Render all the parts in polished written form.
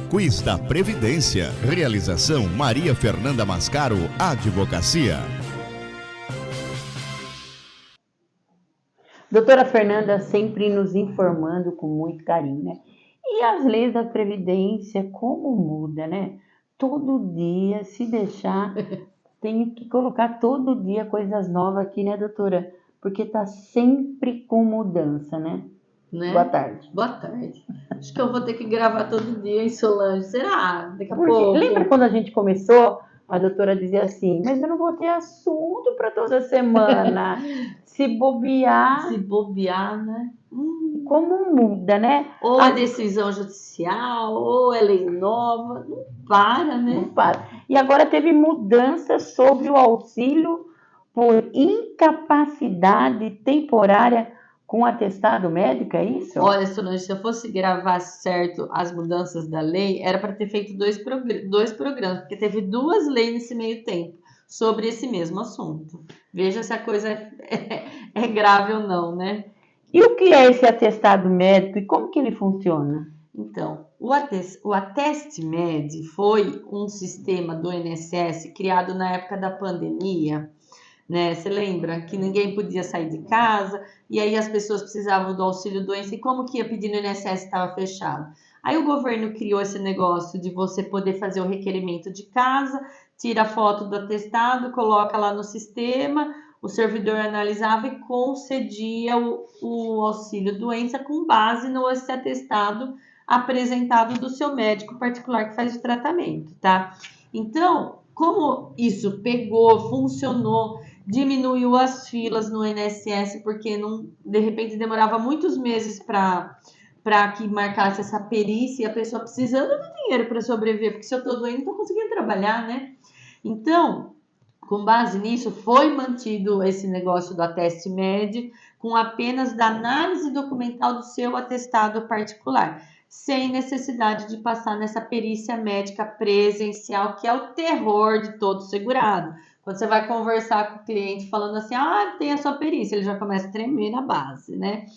Quiz da Previdência. Realização Maria Fernanda Mascaro, Advocacia. Doutora Fernanda sempre nos informando com muito carinho, né? E as leis da Previdência, como muda, né? Todo dia, se deixar, tem que colocar todo dia coisas novas aqui, né, doutora? Porque tá sempre com mudança, né? Boa tarde. Boa tarde. Acho que eu vou ter que gravar todo dia, hein, Solange? Será? Daqui a Porque, pouco. lembra quando a gente começou? A doutora dizia assim, mas eu não vou ter assunto para toda semana. Se bobear, Né? como muda, né? Ou é decisão judicial, ou é lei nova. Não para, né? Não para. E agora teve mudança sobre o auxílio por incapacidade temporária com atestado médico, é isso? Olha, Solange, se eu fosse gravar certo as mudanças da lei, era para ter feito dois programas, porque teve duas leis nesse meio tempo sobre esse mesmo assunto. Veja se a coisa é grave ou não, né? E o que é esse atestado médico e como que ele funciona? Então, o AtestMed foi um sistema do INSS criado na época da pandemia, né? Você lembra que ninguém podia sair de casa e aí as pessoas precisavam do auxílio doença e como que ia pedir no INSS estava fechado? Aí o governo criou esse negócio de você poder fazer o requerimento de casa, tira a foto do atestado, coloca lá no sistema, o servidor analisava e concedia o auxílio doença com base no esse atestado apresentado do seu médico particular que faz o tratamento, tá? Então, como isso pegou, funcionou, diminuiu as filas no INSS, porque não, de repente demorava muitos meses para que marcasse essa perícia e a pessoa precisando de dinheiro para sobreviver, porque se eu estou doente, não estou conseguindo trabalhar, né? Então, com base nisso, foi mantido esse negócio do AtestMed com apenas da análise documental do seu atestado particular, sem necessidade de passar nessa perícia médica presencial, que é o terror de todo segurado. Quando você vai conversar com o cliente falando assim, tem a sua perícia, ele já começa a tremer na base, né?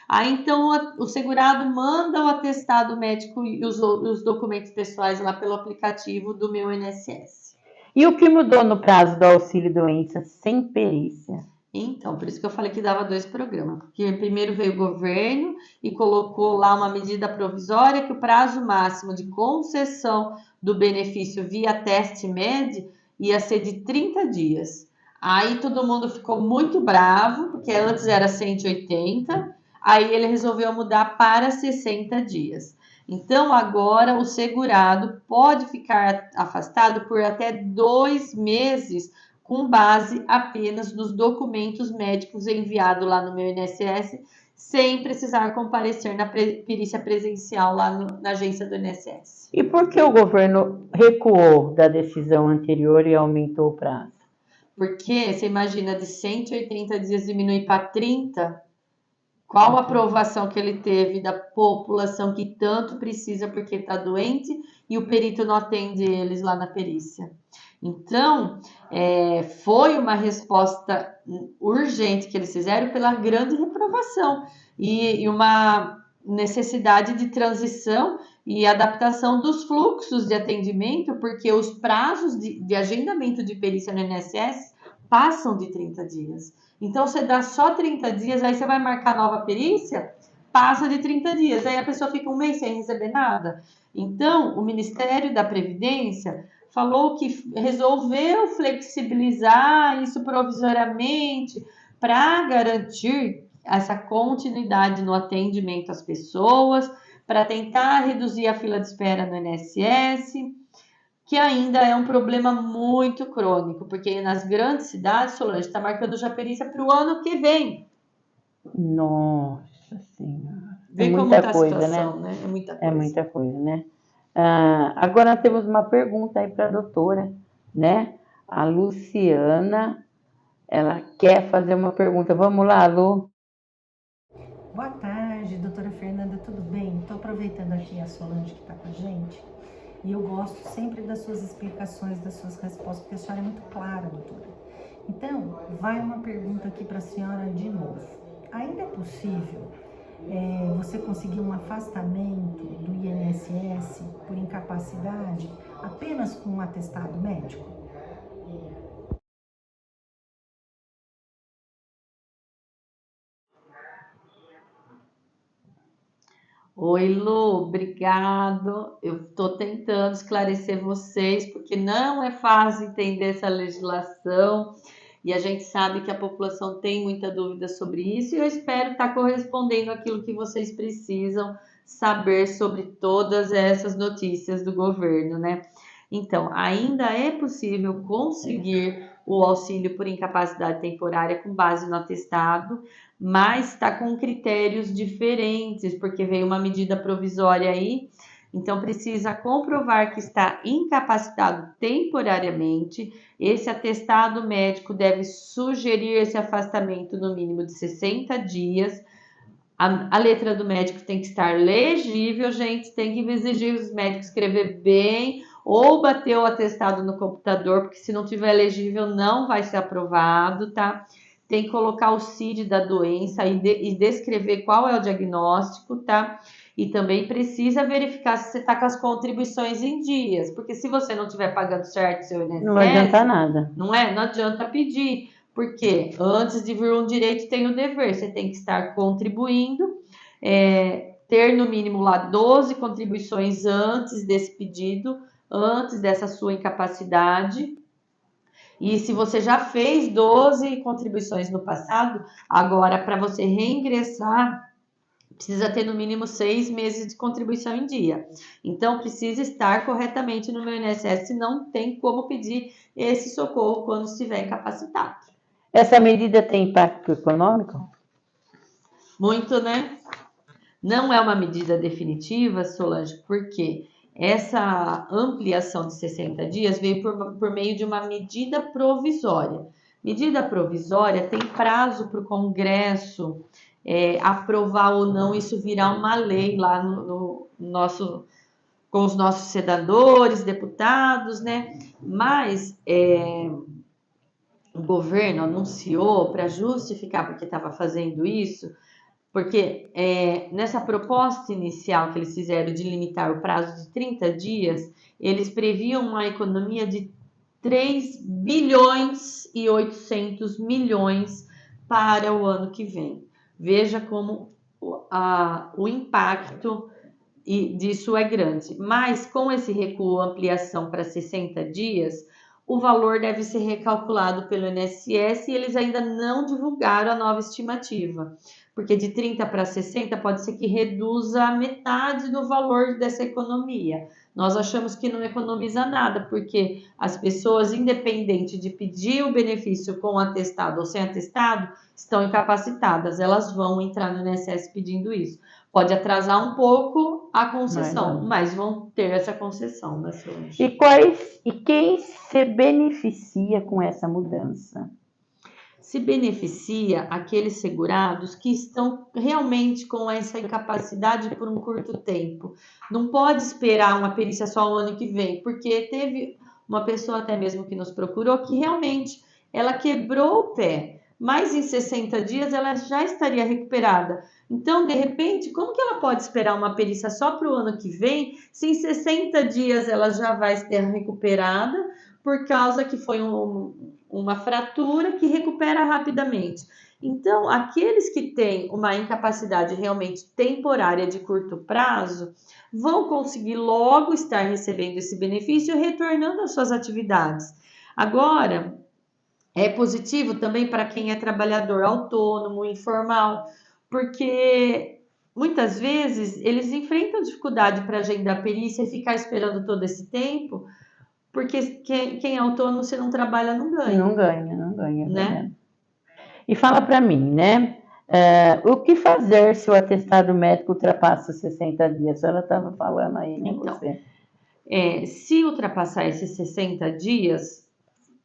Aí, então, o segurado manda o atestado médico e os documentos pessoais lá pelo aplicativo do Meu INSS. E o que mudou no prazo do auxílio doença sem perícia? Então, por isso que eu falei que dava 2 programas, porque primeiro veio o governo e colocou lá uma medida provisória que o prazo máximo de concessão do benefício via AtestMed ia ser de 30 dias. Aí todo mundo ficou muito bravo, porque antes era 180, aí ele resolveu mudar para 60 dias. Então, agora o segurado pode ficar afastado por até 2 meses com base apenas nos documentos médicos enviados lá no Meu INSS, sem precisar comparecer na perícia presencial lá na agência do INSS. E por que o governo recuou da decisão anterior e aumentou o prazo? Porque você imagina de 180 dias diminuir para 30, qual a aprovação que ele teve da população que tanto precisa porque está doente e o perito não atende eles lá na perícia? Então, foi uma resposta urgente que eles fizeram pela grande reprovação e uma necessidade de transição e adaptação dos fluxos de atendimento, porque os prazos de agendamento de perícia no INSS passam de 30 dias. Então, você dá só 30 dias, aí você vai marcar nova perícia, passa de 30 dias, aí a pessoa fica um mês sem receber nada. Então, o Ministério da Previdência falou que resolveu flexibilizar isso provisoriamente para garantir essa continuidade no atendimento às pessoas, para tentar reduzir a fila de espera no INSS, que ainda é um problema muito crônico, porque nas grandes cidades, Solange, está marcando já perícia para o ano que vem. Nossa Senhora. Vê como está a situação, né? É muita coisa. É muita coisa, né? Agora nós temos uma pergunta aí para a doutora, né? A Luciana, ela quer fazer uma pergunta. Vamos lá, Lu? Boa tarde, doutora Fernanda, tudo bem? Estou aproveitando aqui a Solange que está com a gente e eu gosto sempre das suas explicações, das suas respostas, porque a senhora é muito clara, doutora. Então, vai uma pergunta aqui para a senhora de novo. Ainda é possível você conseguir um afastamento do INSS por incapacidade apenas com um atestado médico? Oi, Lu, obrigado. Eu estou tentando esclarecer vocês, porque não é fácil entender essa legislação e a gente sabe que a população tem muita dúvida sobre isso e eu espero estar correspondendo àquilo que vocês precisam saber sobre todas essas notícias do governo, né? Então, ainda é possível conseguir o auxílio por incapacidade temporária com base no atestado, mas está com critérios diferentes, porque veio uma medida provisória aí, então precisa comprovar que está incapacitado temporariamente. Esse atestado médico deve sugerir esse afastamento no mínimo de 60 dias. A letra do médico tem que estar legível, gente, tem que exigir os médicos escrever bem ou bater o atestado no computador, porque se não tiver legível não vai ser aprovado, tá? Tem que colocar o CID da doença e descrever qual é o diagnóstico, tá? E também precisa verificar se você está com as contribuições em dias, porque se você não estiver pagando certo seu INSS, Não vai adiantar nada. não é? Não adianta pedir, porque antes de vir um direito tem o dever, você tem que estar contribuindo, ter no mínimo lá 12 contribuições antes desse pedido, antes dessa sua incapacidade. E se você já fez 12 contribuições no passado, agora para você reingressar, precisa ter no mínimo 6 meses de contribuição em dia. Então, precisa estar corretamente no meu INSS, não tem como pedir esse socorro quando estiver incapacitado. Essa medida tem impacto econômico? Muito, né? Não é uma medida definitiva, Solange, porque essa ampliação de 60 dias veio por meio de uma medida provisória. Medida provisória tem prazo para o Congresso aprovar ou não, isso virar uma lei lá no nosso, com os nossos senadores, deputados, né? Mas o governo anunciou para justificar porque estava fazendo isso, porque nessa proposta inicial que eles fizeram de limitar o prazo de 30 dias, eles previam uma economia de 3 bilhões e 800 milhões para o ano que vem. Veja como o impacto disso é grande. Mas com esse recuo, ampliação para 60 dias, o valor deve ser recalculado pelo INSS e eles ainda não divulgaram a nova estimativa. Porque de 30 para 60 pode ser que reduza a metade do valor dessa economia. Nós achamos que não economiza nada, porque as pessoas, independente de pedir o benefício com atestado ou sem atestado, estão incapacitadas. Elas vão entrar no INSS pedindo isso. Pode atrasar um pouco a concessão, mas vão ter essa concessão, né, Solange? E quem se beneficia com essa mudança? Se beneficia aqueles segurados que estão realmente com essa incapacidade por um curto tempo. Não pode esperar uma perícia só o ano que vem, porque teve uma pessoa até mesmo que nos procurou que realmente ela quebrou o pé, mas em 60 dias ela já estaria recuperada. Então, de repente, como que ela pode esperar uma perícia só para o ano que vem, se em 60 dias ela já vai estar recuperada, por causa que foi uma fratura que recupera rapidamente. Então, aqueles que têm uma incapacidade realmente temporária de curto prazo vão conseguir logo estar recebendo esse benefício e retornando às suas atividades. Agora, é positivo também para quem é trabalhador autônomo, informal, porque muitas vezes eles enfrentam dificuldade para agendar a perícia e ficar esperando todo esse tempo, porque quem é autônomo, se não trabalha, não ganha. Não ganha. Né? E fala para mim, né? O que fazer se o atestado médico ultrapassa 60 dias? A senhora estava falando aí, né? Então, você? Se ultrapassar esses 60 dias,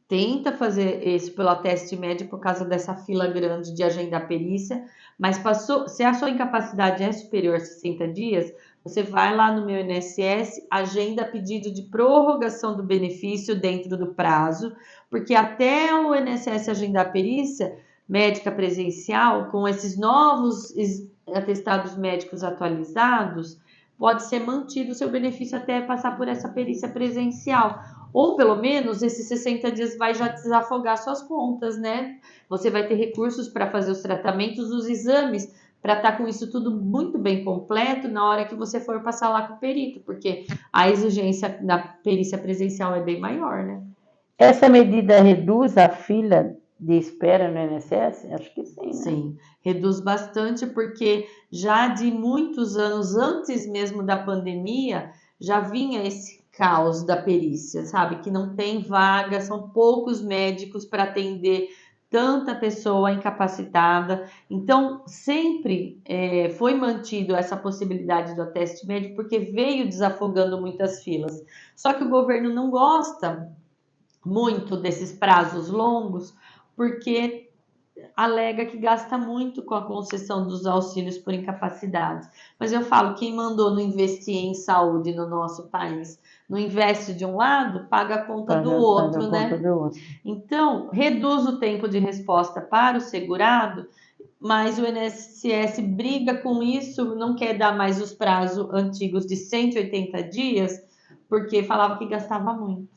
tenta fazer isso pelo ateste médico por causa dessa fila grande de agendar perícia, mas se a sua incapacidade é superior a 60 dias, você vai lá no meu INSS, agenda pedido de prorrogação do benefício dentro do prazo, porque até o INSS agendar a perícia médica presencial, com esses novos atestados médicos atualizados, pode ser mantido o seu benefício até passar por essa perícia presencial. Ou pelo menos esses 60 dias vai já desafogar suas contas, né? Você vai ter recursos para fazer os tratamentos, os exames, para estar com isso tudo muito bem completo na hora que você for passar lá com o perito, porque a exigência da perícia presencial é bem maior, né? Essa medida reduz a fila de espera no INSS? Acho que sim, né? Sim, reduz bastante, porque já de muitos anos antes mesmo da pandemia, já vinha esse caos da perícia, sabe? Que não tem vaga, são poucos médicos para atender tanta pessoa incapacitada. Então, sempre foi mantido essa possibilidade do ateste médico, porque veio desafogando muitas filas. Só que o governo não gosta muito desses prazos longos, porque alega que gasta muito com a concessão dos auxílios por incapacidade. Mas eu falo, quem mandou não investir em saúde no nosso país, não investe de um lado, paga a conta do outro, né? Então, reduz o tempo de resposta para o segurado, mas o INSS briga com isso, não quer dar mais os prazos antigos de 180 dias, porque falava que gastava muito.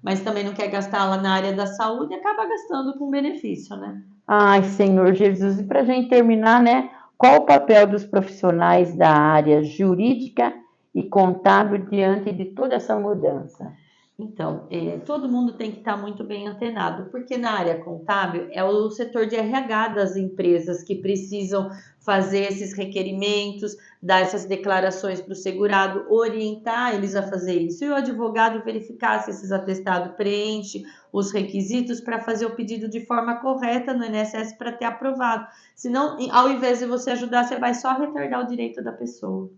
Mas também não quer gastar lá na área da saúde e acaba gastando com benefício, né? Ai, Senhor Jesus, e para a gente terminar, né? Qual o papel dos profissionais da área jurídica e contábil diante de toda essa mudança? Então, todo mundo tem que estar muito bem antenado, porque na área contábil é o setor de RH das empresas que precisam fazer esses requerimentos, dar essas declarações para o segurado, orientar eles a fazer isso, e o advogado verificar se esses atestados preenchem os requisitos para fazer o pedido de forma correta no INSS para ter aprovado. Senão, ao invés de você ajudar, você vai só retardar o direito da pessoa.